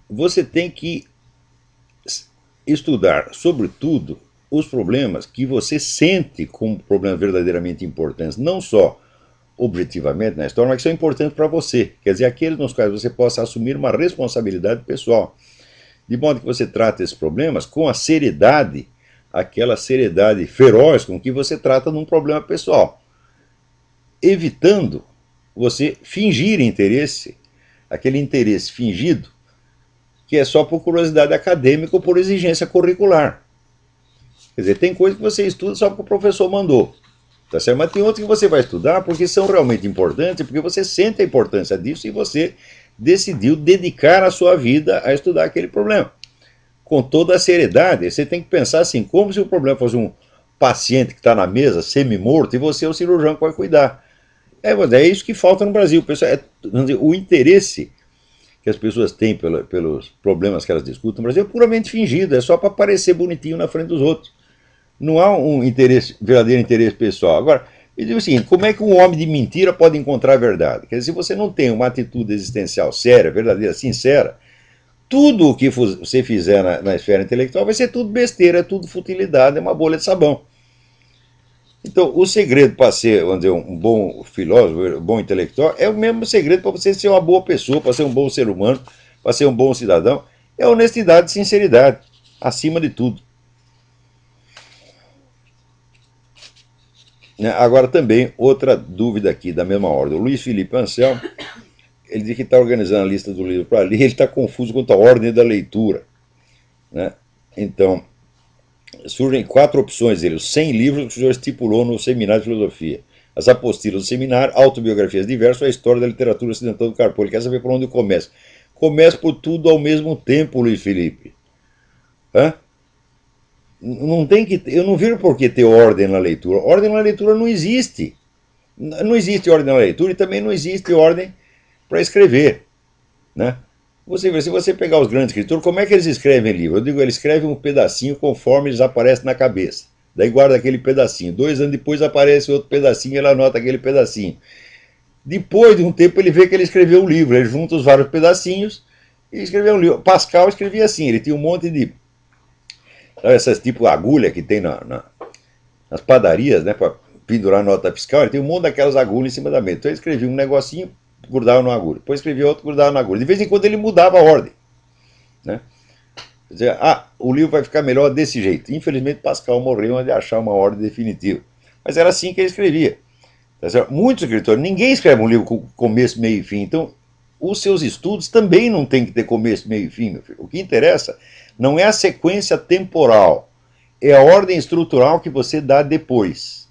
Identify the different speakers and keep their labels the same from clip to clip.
Speaker 1: você tem que estudar, sobretudo, os problemas que você sente como problemas verdadeiramente importantes, não só objetivamente na história, mas que são importantes para você. Quer dizer, aqueles nos quais você possa assumir uma responsabilidade pessoal. De modo que você trata esses problemas com a seriedade, aquela seriedade feroz com que você trata num problema pessoal, evitando você fingir interesse, aquele interesse fingido, que é só por curiosidade acadêmica ou por exigência curricular. Quer dizer, tem coisa que você estuda só porque o professor mandou. Tá certo? Mas tem outras que você vai estudar porque são realmente importantes, porque você sente a importância disso e você decidiu dedicar a sua vida a estudar aquele problema. Com toda a seriedade, você tem que pensar assim, como se o problema fosse um paciente que está na mesa, semi-morto, e você é o cirurgião que vai cuidar. É isso que falta no Brasil. Pessoal, o interesse que as pessoas têm pelos problemas que elas discutem no Brasil é puramente fingido, é só para parecer bonitinho na frente dos outros. Não há um interesse, verdadeiro interesse pessoal. Agora, eu digo o seguinte, como é que um homem de mentira pode encontrar a verdade? Quer dizer, se você não tem uma atitude existencial séria, verdadeira, sincera, tudo o que você fizer na esfera intelectual vai ser tudo besteira, é tudo futilidade, é uma bolha de sabão. Então, o segredo para ser, vamos dizer, um bom filósofo, um bom intelectual, é o mesmo segredo para você ser uma boa pessoa, para ser um bom ser humano, para ser um bom cidadão, é honestidade e sinceridade, acima de tudo. Agora também, outra dúvida aqui da mesma ordem. O Luiz Felipe Anselmo, ele diz que está organizando a lista do livro para ler, ele está confuso quanto à ordem da leitura. Né? Então, surgem 4 opções dele, os 100 livros que o senhor estipulou no seminário de filosofia. As apostilas do seminário, autobiografias diversas, a história da literatura ocidental do Carpo. Ele quer saber por onde começa. Começa por tudo ao mesmo tempo, Luiz Felipe. Hã? Não tem que, eu não vejo por que ter ordem na leitura. Ordem na leitura não existe. Não existe ordem na leitura e também não existe ordem para escrever. Né? Se você pegar os grandes escritores, como é que eles escrevem livro? Eu digo, eles escrevem um pedacinho conforme eles aparecem na cabeça. Daí guarda aquele pedacinho. 2 anos depois aparece outro pedacinho e ele anota aquele pedacinho. Depois de um tempo ele vê que ele escreveu um livro. Ele junta os vários pedacinhos e escreveu um livro. Pascal escrevia assim, ele tinha um monte de... Sabe, essas tipo agulha que tem nas padarias, né, para pendurar nota fiscal, ele tem um monte daquelas agulhas em cima da mesa. Então ele escrevia um negocinho, grudava numa agulha. Depois escrevia outro, grudava na agulha. De vez em quando ele mudava a ordem. Né? Quer dizer, o livro vai ficar melhor desse jeito. Infelizmente Pascal morreu antes de achar uma ordem definitiva. Mas era assim que ele escrevia. Tá, muitos escritores, ninguém escreve um livro com começo, meio e fim. Então, os seus estudos também não tem que ter começo, meio e fim, meu filho. O que interessa não é a sequência temporal, é a ordem estrutural que você dá depois.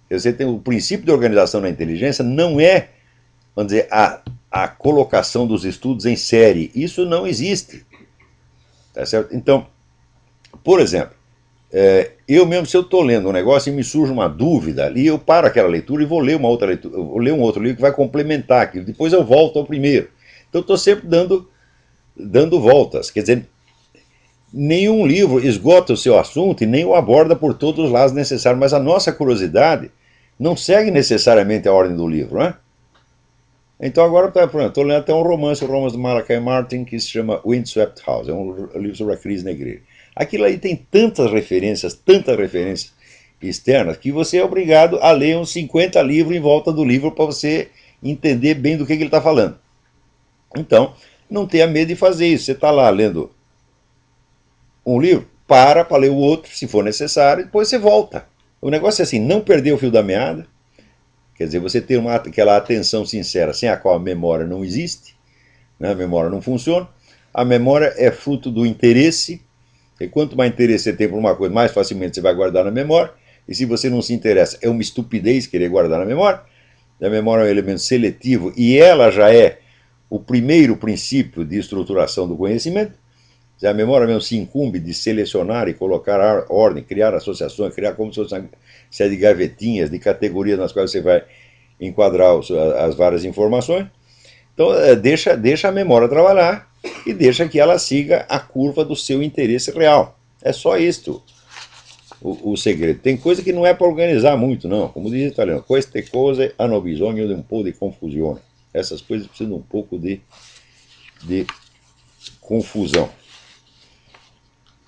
Speaker 1: Você tem o princípio de organização na inteligência, não é, vamos dizer, a colocação dos estudos em série. Isso não existe. Tá certo? Então, por exemplo, eu mesmo, se eu estou lendo um negócio e me surge uma dúvida ali, eu paro aquela leitura e vou ler uma outra leitura, vou ler um outro livro que vai complementar aquilo. Depois eu volto ao primeiro. Então, estou sempre dando voltas. Quer dizer, nenhum livro esgota o seu assunto e nem o aborda por todos os lados necessários, mas a nossa curiosidade não segue necessariamente a ordem do livro, né? Então agora, estou lendo até um romance do Malachi Martin que se chama Windswept House, é um livro sobre a crise na igreja. Aquilo aí tem tantas referências externas, que você é obrigado a ler uns 50 livros em volta do livro para você entender bem do que ele está falando. Então, não tenha medo de fazer isso. Você está lá lendo um livro, para ler o outro, se for necessário, e depois você volta. O negócio é assim, não perder o fio da meada, quer dizer, você ter aquela atenção sincera, sem a qual a memória não existe, né? A memória não funciona. A memória é fruto do interesse, e quanto mais interesse você tem por uma coisa, mais facilmente você vai guardar na memória, e se você não se interessa, é uma estupidez querer guardar na memória. A memória é um elemento seletivo, e ela já é o primeiro princípio de estruturação do conhecimento. A memória mesmo se incumbe de selecionar e colocar ordem, criar associações, criar como se fosse uma série de gavetinhas, de categorias nas quais você vai enquadrar as várias informações. Então, deixa a memória trabalhar e deixa que ela siga a curva do seu interesse real. É só isto o segredo. Tem coisa que não é para organizar muito, não. Como diz o italiano, queste cose hanno bisogno di un po' di confusione. Essas coisas precisam de um pouco de confusão.